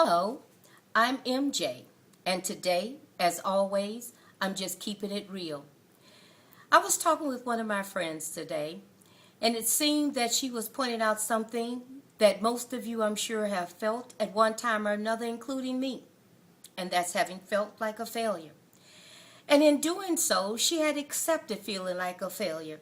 Hello, I'm MJ, and today, as always, I'm just keeping it real. I was talking with one of my friends today, and it seemed that she was pointing out something that most of you, I'm sure, have felt at one time or another, including me, and that's having felt like a failure. And in doing so, she had accepted feeling like a failure.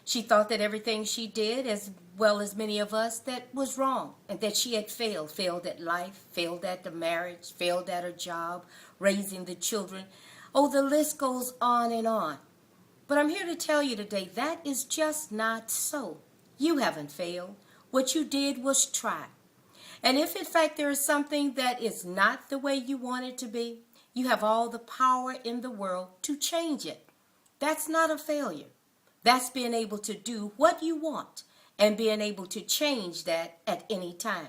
She thought that everything she did, as well as many of us, that was wrong and that she had failed at life, failed at the marriage, failed at her job, raising the children. Oh, the list goes on and on. But I'm here to tell you today that is just not so. You haven't failed. What you did was try. And if in fact there is something that is not the way you want it to be, you have all the power in the world to change it. That's not a failure. That's being able to do what you want and being able to change that at any time.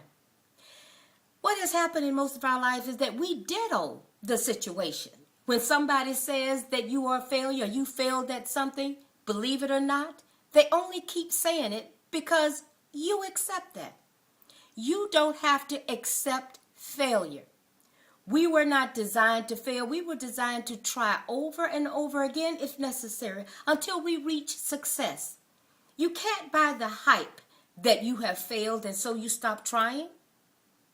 What has happened in most of our lives is that we ditto the situation. When somebody says that you are a failure, you failed at something, believe it or not, they only keep saying it because you accept that. You don't have to accept failure. We were not designed to fail. We were designed to try over and over again if necessary until we reach success. You can't buy the hype that you have failed and so you stop trying.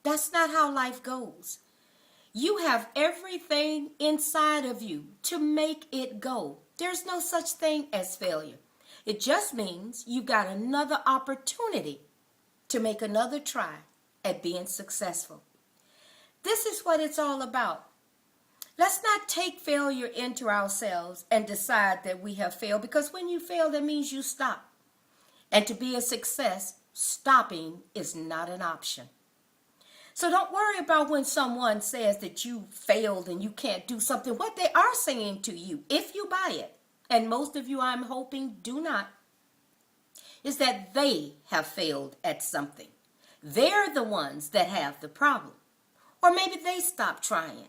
That's not how life goes. You have everything inside of you to make it go. There's no such thing as failure. It just means you got another opportunity to make another try at being successful. This is what it's all about. Let's not take failure into ourselves and decide that we have failed, because when you fail, that means you stop. And to be a success, stopping is not an option. So don't worry about when someone says that you failed and you can't do something. What they are saying to you, if you buy it, and most of you I'm hoping do not, is that they have failed at something. They're the ones that have the problem. Or maybe they stopped trying.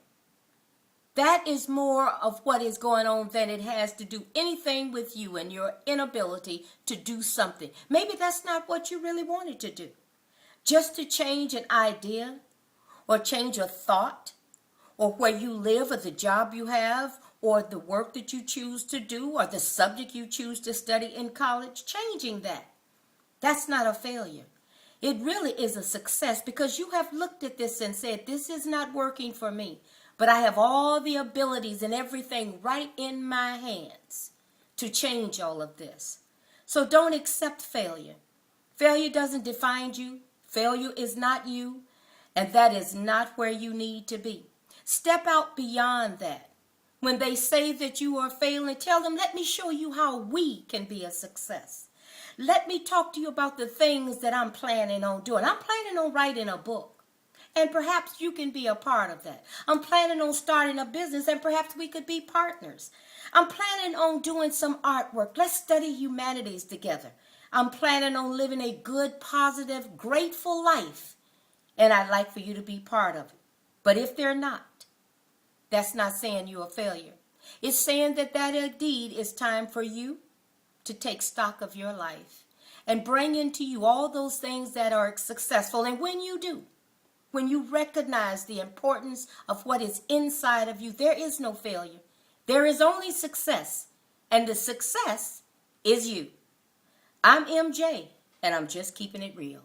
That is more of what is going on than it has to do anything with you and your inability to do something. Maybe that's not what you really wanted to do. Just to change an idea or change a thought or where you live or the job you have or the work that you choose to do or the subject you choose to study in college, changing that. That's not a failure. It really is a success because you have looked at this and said, this is not working for me, but I have all the abilities and everything right in my hands to change all of this. So don't accept failure. Failure doesn't define you. Failure is not you, and that is not where you need to be. Step out beyond that. When they say that you are failing, tell them, let me show you how we can be a success. Let me talk to you about the things that I'm planning on doing. I'm planning on writing a book, and perhaps you can be a part of that. I'm planning on starting a business, and perhaps we could be partners. I'm planning on doing some artwork. Let's study humanities together. I'm planning on living a good, positive, grateful life, and I'd like for you to be part of it. But if they're not, that's not saying you're a failure. It's saying that indeed is time for you to take stock of your life and bring into you all those things that are successful. And when you do, when you recognize the importance of what is inside of you, there is no failure. There is only success, and the success is you. I'm MJ, and I'm just keeping it real.